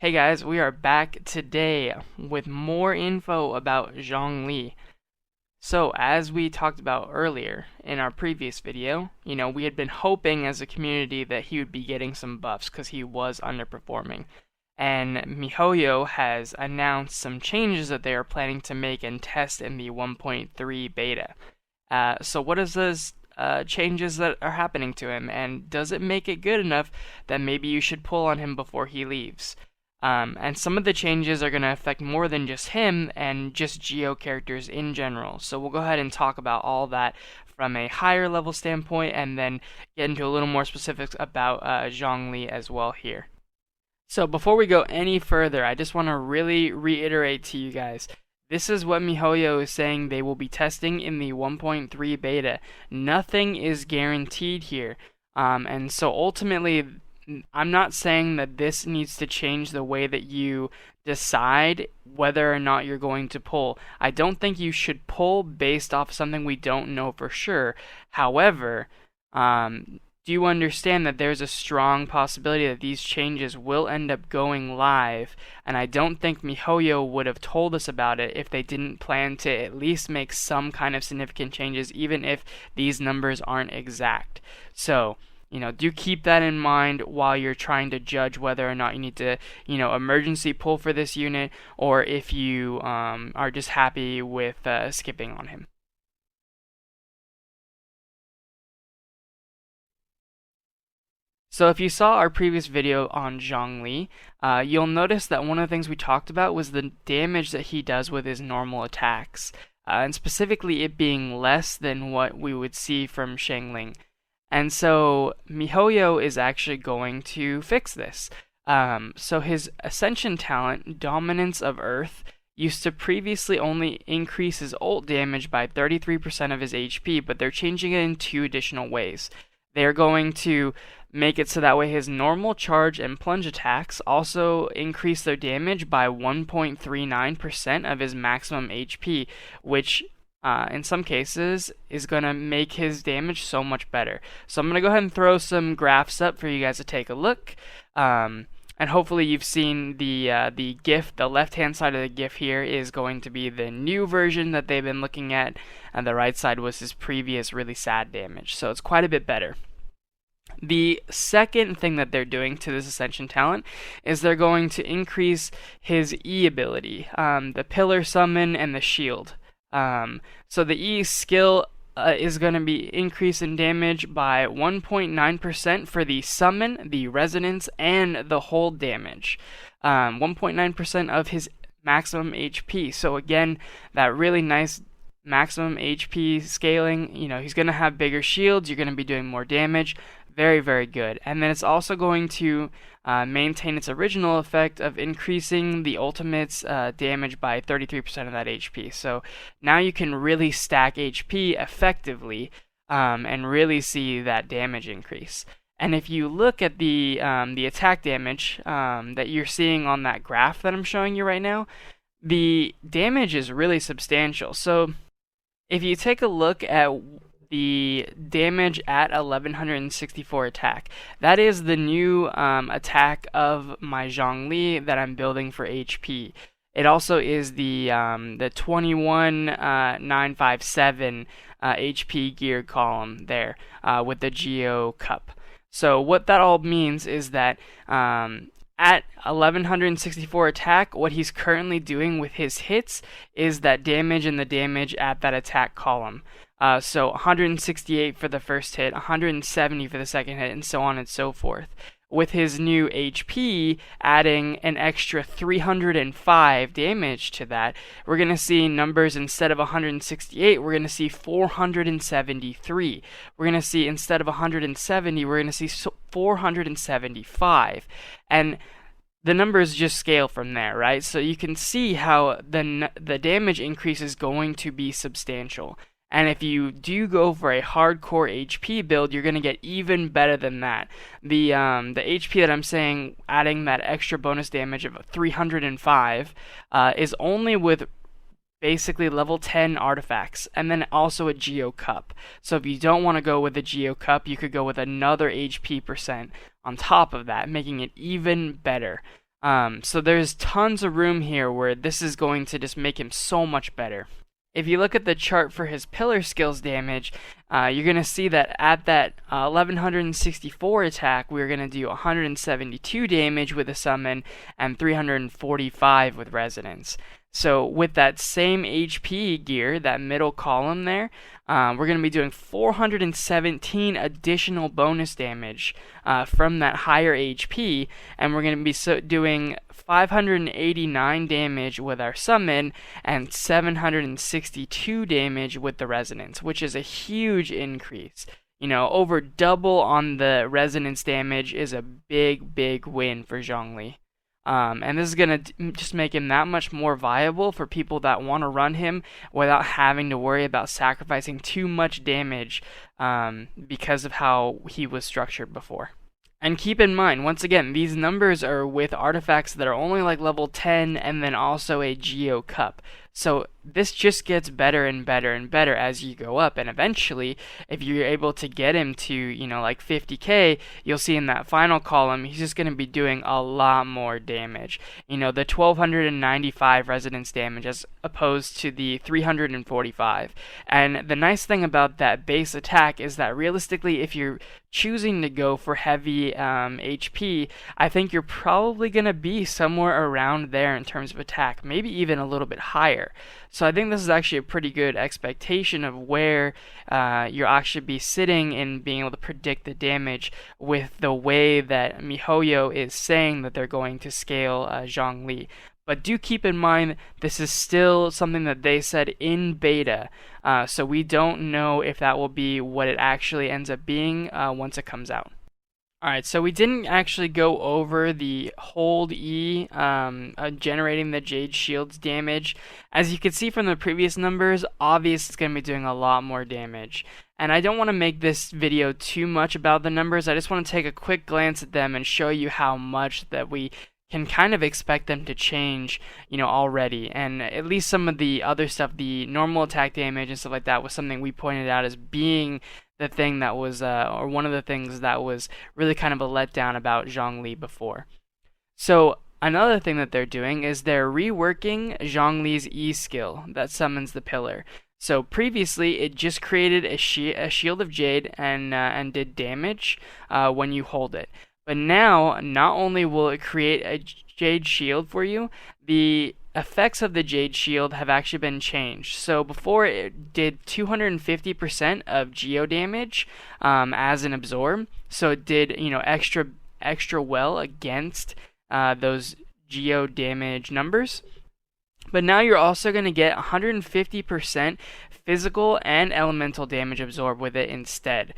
Hey guys, we are back today with more info about Zhongli. So, as we talked about earlier in our previous video, we had been hoping as a community that he would be getting some buffs because he was underperforming. And MiHoYo has announced some changes that they are planning to make and test in the 1.3 beta. So what is those changes that are happening to him, and does it make it good enough that maybe you should pull on him before he leaves? And some of the changes are going to affect more than just him and just Geo characters in general. So we'll go ahead and talk about all that from a higher level standpoint and then get into a little more specifics about Zhongli as well here. So before we go any further, I just want to really reiterate to you guys. This is what MiHoYo is saying they will be testing in the 1.3 beta. Nothing is guaranteed here. And so ultimately, I'm not saying that this needs to change the way that you decide whether or not you're going to pull. I don't think you should pull based off something we don't know for sure. However, do you understand that there's a strong possibility that these changes will end up going live? And I don't think MiHoYo would have told us about it if they didn't plan to at least make some kind of significant changes, even if these numbers aren't exact. So, do keep that in mind while you're trying to judge whether or not you need to, emergency pull for this unit, or if you are just happy with skipping on him. So if you saw our previous video on Zhongli, you'll notice that one of the things we talked about was the damage that he does with his normal attacks, and specifically it being less than what we would see from Shangling. And so MiHoYo is actually going to fix this. So his Ascension talent, Dominance of Earth, used to previously only increase his ult damage by 33% of his HP, but they're changing it in two additional ways. They're going to make it so that way his normal charge and plunge attacks also increase their damage by 1.39% of his maximum HP, which in some cases is going to make his damage so much better. So I'm going to go ahead and throw some graphs up for you guys to take a look. And hopefully you've seen the GIF. The left-hand side of the GIF here is going to be the new version that they've been looking at, and the right side was his previous really sad damage. So it's quite a bit better. The second thing that they're doing to this Ascension talent is they're going to increase his E ability, the Pillar Summon and the Shield. So the E skill is going to be increased in damage by 1.9% for the Summon, the Resonance, and the Hold damage. 1.9% of his maximum HP. So again, that really nice maximum HP scaling. He's going to have bigger shields. You're going to be doing more damage. Very, very good. And then it's also going to maintain its original effect of increasing the ultimate's damage by 33% of that HP. So now you can really stack HP effectively and really see that damage increase. And if you look at the attack damage that you're seeing on that graph that I'm showing you right now, the damage is really substantial. So if you take a look at the damage at 1164 attack, that is the new attack of my Zhongli that I'm building for HP. It also is the 21957 HP gear column there with the Geo cup. So what that all means is that at 1164 attack, what he's currently doing with his hits is that damage and the damage at that attack column. So 168 for the first hit, 170 for the second hit, and so on and so forth. With his new HP adding an extra 305 damage to that, we're going to see numbers instead of 168, we're going to see 473. We're going to see instead of 170, we're going to see 475. And the numbers just scale from there, right? So you can see how the damage increase is going to be substantial. And if you do go for a hardcore HP build, you're going to get even better than that. The HP that I'm saying, adding that extra bonus damage of 305, is only with basically level 10 artifacts, and then also a Geo Cup. So if you don't want to go with a Geo Cup, you could go with another HP percent on top of that, making it even better. So there's tons of room here where this is going to just make him so much better. If you look at the chart for his pillar skills damage, you're going to see that at that 1164 attack, we're going to do 172 damage with a summon and 345 with resonance. So with that same HP gear, that middle column there, we're going to be doing 417 additional bonus damage from that higher HP, and we're going to be doing 589 damage with our summon and 762 damage with the resonance, which is a huge increase. You know, over double on the resonance damage is a big, big win for Zhongli. And this is going to just make him that much more viable for people that want to run him without having to worry about sacrificing too much damage because of how he was structured before. And keep in mind, once again, these numbers are with artifacts that are only like level 10 and then also a Geo Cup. So this just gets better and better and better as you go up, and eventually, if you're able to get him to, you know, like 50k, you'll see in that final column, he's just going to be doing a lot more damage. You know, the 1295 resonance damage as opposed to the 345. And the nice thing about that base attack is that realistically, if you're choosing to go for heavy HP, I think you're probably going to be somewhere around there in terms of attack, maybe even a little bit higher. So I think this is actually a pretty good expectation of where you'll actually be sitting in being able to predict the damage with the way that MiHoYo is saying that they're going to scale Zhongli. But do keep in mind, this is still something that they said in beta, so we don't know if that will be what it actually ends up being once it comes out. Alright, so we didn't actually go over the hold E generating the Jade Shield's damage. As you can see from the previous numbers, obviously it's going to be doing a lot more damage. And I don't want to make this video too much about the numbers, I just want to take a quick glance at them and show you how much that we can kind of expect them to change, you know, already. And at least some of the other stuff, the normal attack damage and stuff like that, was something we pointed out as being the thing that was, or one of the things that was really kind of a letdown about Zhongli before. So another thing that they're doing is they're reworking Zhongli's E skill that summons the pillar. So previously, it just created a shield of Jade and did damage when you hold it. But now, not only will it create a Jade Shield for you, the effects of the Jade Shield have actually been changed. So before, it did 250% of Geo damage as an absorb. So it did, you know, extra well against those Geo damage numbers. But now you're also going to get 150% physical and elemental damage absorbed with it instead.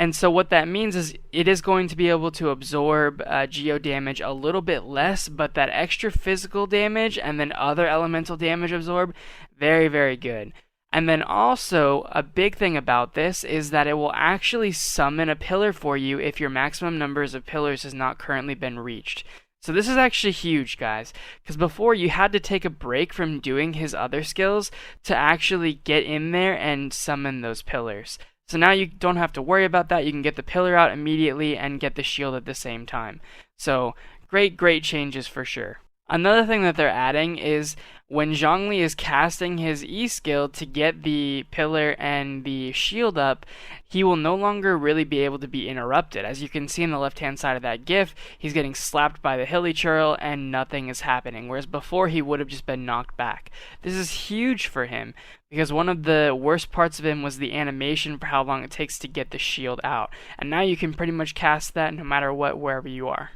And so what that means is it is going to be able to absorb Geo damage a little bit less, but that extra physical damage and then other elemental damage absorb, very, very good. And then also, a big thing about this is that it will actually summon a pillar for you if your maximum numbers of pillars has not currently been reached. So this is actually huge, guys, because before you had to take a break from doing his other skills to actually get in there and summon those pillars. So now you don't have to worry about that. You can get the pillar out immediately and get the shield at the same time. So great changes for sure. Another thing that they're adding is when Zhongli is casting his E skill to get the pillar and the shield up, he will no longer really be able to be interrupted. As you can see in the left-hand side of that GIF, he's getting slapped by the hilly churl and nothing is happening, whereas before he would have just been knocked back. This is huge for him, because one of the worst parts of him was the animation for how long it takes to get the shield out. And now you can pretty much cast that no matter what, wherever you are.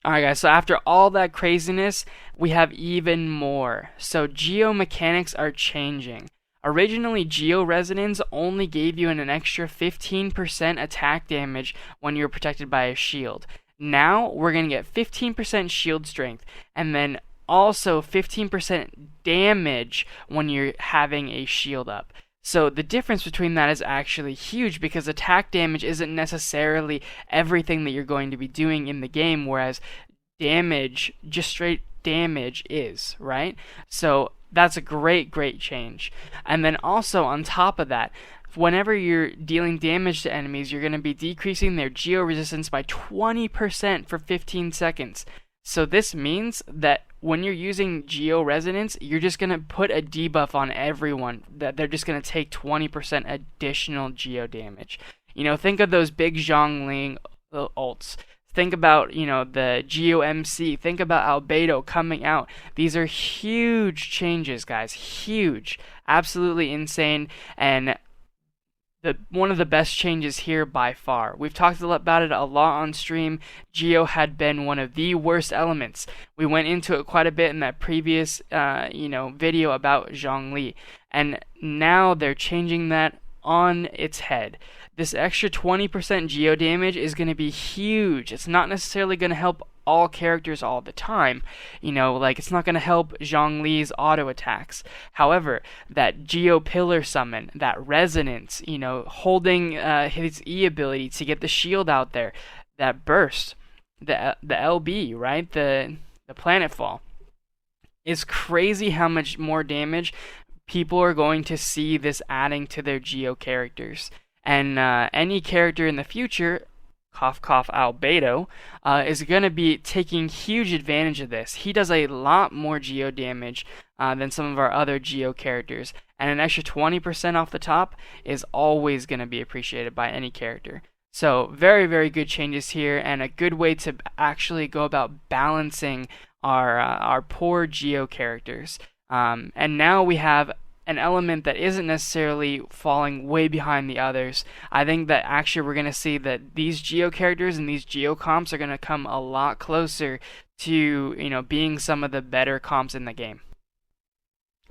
Alright guys, so after all that craziness, we have even more. So Geo mechanics are changing. Originally, Geo Resonance only gave you an extra 15% attack damage when you're protected by a shield. Now, we're going to get 15% shield strength, and then also 15% damage when you're having a shield up. So the difference between that is actually huge, because attack damage isn't necessarily everything that you're going to be doing in the game, whereas damage, just straight damage is, right? So that's a great change. And then also on top of that, whenever you're dealing damage to enemies, you're going to be decreasing their geo resistance by 20% for 15 seconds. So this means that when you're using Geo Resonance, you're just going to put a debuff on everyone, that they're just going to take 20% additional Geo damage. Think of those big Zhongli ults. Think about, the Geo MC. Think about Albedo coming out. These are huge changes, guys. Huge. Absolutely insane. And one of the best changes here by far. We've talked about it a lot on stream. Geo had been one of the worst elements. We went into it quite a bit in that previous video about Zhongli, and now they're changing that on its head. This extra 20% geo damage is going to be huge. It's not necessarily going to help all characters all the time. It's not going to help Zhongli's auto attacks. However, that Geo Pillar summon, that resonance, holding his E ability to get the shield out there, that burst, the LB, right? The planet fall. It's crazy how much more damage people are going to see this adding to their Geo characters. And any character in the future, cough cough Albedo, is going to be taking huge advantage of this. He does a lot more Geo damage than some of our other Geo characters, and an extra 20% off the top is always going to be appreciated by any character. So very, very good changes here, and a good way to actually go about balancing our poor Geo characters. And now we have an element that isn't necessarily falling way behind the others. I think that actually we're going to see that these Geo characters and these Geo comps are going to come a lot closer to, being some of the better comps in the game.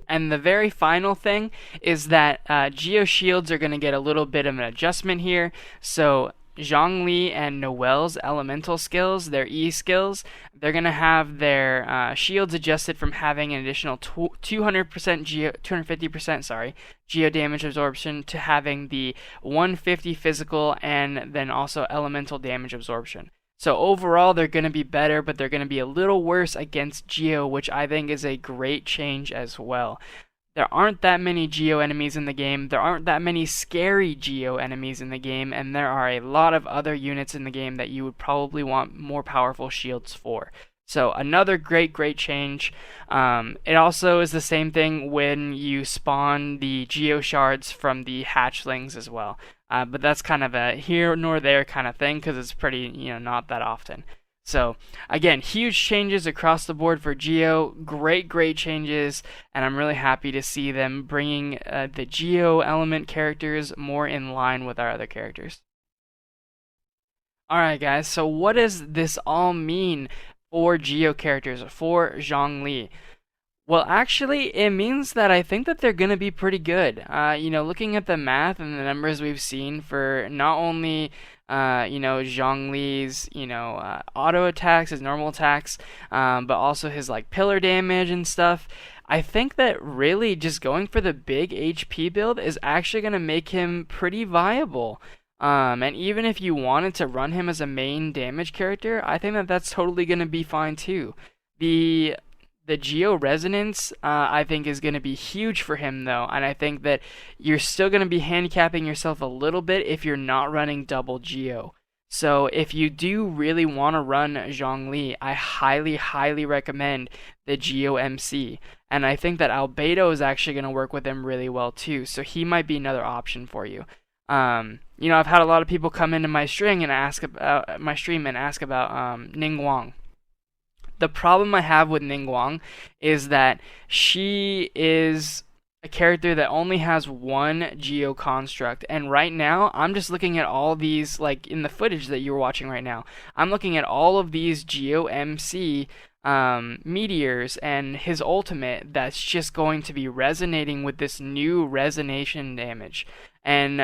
And the very final thing is that Geo shields are going to get a little bit of an adjustment here. So Zhongli and Noelle's elemental skills, their E skills, they're going to have their shields adjusted from having an additional 250% geo damage absorption to having the 150 physical and then also elemental damage absorption. So overall, they're going to be better, but they're going to be a little worse against Geo, which I think is a great change as well. There aren't that many Geo enemies in the game, there aren't that many scary Geo enemies in the game, and there are a lot of other units in the game that you would probably want more powerful shields for. So another great change. It also is the same thing when you spawn the Geo shards from the hatchlings as well. But that's kind of a here nor there kind of thing, because it's pretty, not that often. So, again, huge changes across the board for Geo. Great changes, and I'm really happy to see them bringing the Geo element characters more in line with our other characters. Alright guys, so what does this all mean for Geo characters, for Zhongli? Well, actually, it means that I think that they're going to be pretty good. Looking at the math and the numbers we've seen for not only Zhongli's, auto attacks, his normal attacks, but also his, pillar damage and stuff. I think that really just going for the big HP build is actually going to make him pretty viable. And even if you wanted to run him as a main damage character, I think that that's totally going to be fine too. The Geo Resonance, I think, is going to be huge for him, though, and I think that you're still going to be handicapping yourself a little bit if you're not running double Geo. So if you do really want to run Zhongli, I highly recommend the Geo MC, and I think that Albedo is actually going to work with him really well, too, so he might be another option for you. I've had a lot of people come into my stream and ask about Ningguang. The problem I have with Ningguang is that she is a character that only has one Geo construct, and right now I'm just looking at all these, in the footage that you're watching right now, I'm looking at all of these Geo MC meteors and his ultimate that's just going to be resonating with this new resonation damage, and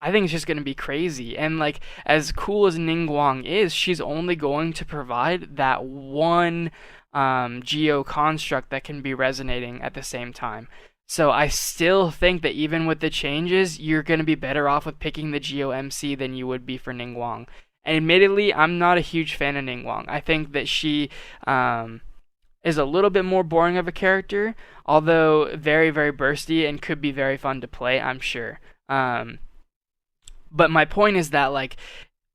I think it's just going to be crazy. And as cool as Ningguang is, she's only going to provide that one Geo construct that can be resonating at the same time. So I still think that even with the changes, you're going to be better off with picking the Geo MC than you would be for Ningguang. And admittedly, I'm not a huge fan of Ningguang. I think that she is a little bit more boring of a character, although very bursty and could be very fun to play, I'm sure. Um, but my point is that, like,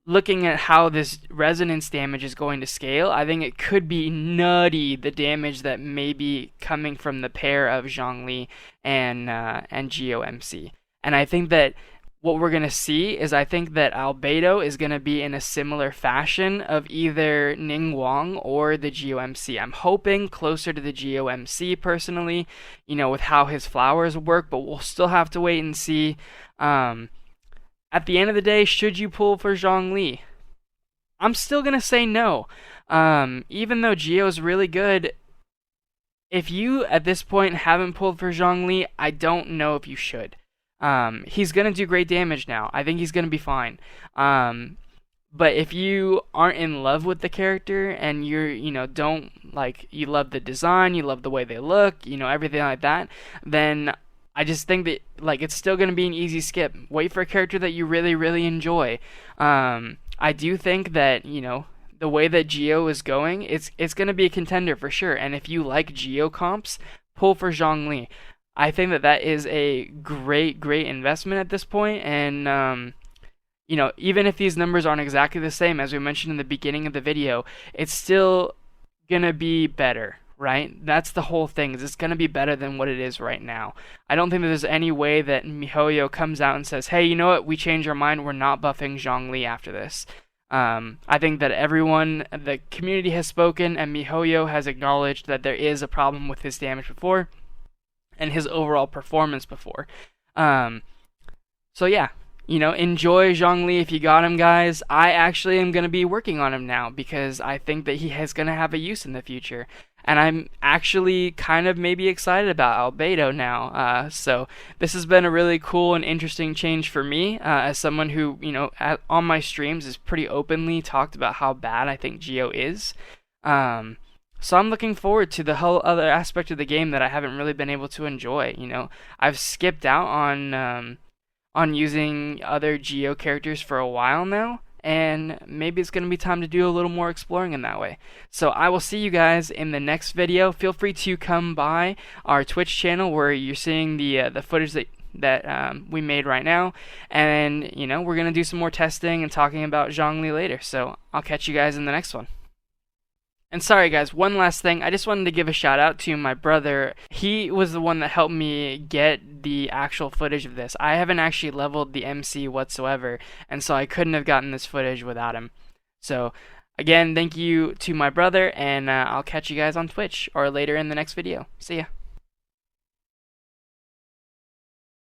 looking at how this resonance damage is going to scale, I think it could be nutty, the damage that may be coming from the pair of Zhongli and Geo MC. And I think that what we're going to see is, I think that Albedo is going to be in a similar fashion of either Ning Wang or the Geo MC. I'm hoping closer to the Geo MC personally, with how his flowers work, but we'll still have to wait and see. At the end of the day, should you pull for Zhongli? I'm still going to say no. Even though Geo's really good, if you at this point haven't pulled for Zhongli, I don't know if you should. He's going to do great damage now. I think he's going to be fine. But if you aren't in love with the character and don't like, you love the design, you love the way they look, everything like that, then I just think that, like, it's still going to be an easy skip. Wait for a character that you really, really enjoy. I do think that, the way that Geo is going, it's going to be a contender for sure. And if you like Geo comps, pull for Zhongli. I think that is a great, great investment at this point. And, even if these numbers aren't exactly the same, as we mentioned in the beginning of the video, it's still going to be better. Right? That's the whole thing. Is it's going to be better than what it is right now. I don't think that there's any way that MiHoYo comes out and says, hey, you know what? We changed our mind. We're not buffing Zhongli after this. I think that everyone, the community has spoken, and MiHoYo has acknowledged that there is a problem with his damage before and his overall performance before. So yeah, enjoy Zhongli if you got him, guys. I actually am going to be working on him now because I think that he is going to have a use in the future. And I'm actually kind of maybe excited about Albedo now. So this has been a really cool and interesting change for me as someone who, on my streams is pretty openly talked about how bad I think Geo is. So I'm looking forward to the whole other aspect of the game that I haven't really been able to enjoy. I've skipped out on using other Geo characters for a while now. And maybe it's going to be time to do a little more exploring in that way. So I will see you guys in the next video. Feel free to come by our Twitch channel where you're seeing the footage that we made right now. And, we're going to do some more testing and talking about Zhongli later. So I'll catch you guys in the next one. And sorry guys, one last thing, I just wanted to give a shout out to my brother. He was the one that helped me get the actual footage of this. I haven't actually leveled the MC whatsoever, and so I couldn't have gotten this footage without him. So again, thank you to my brother, and I'll catch you guys on Twitch or later in the next video. See ya.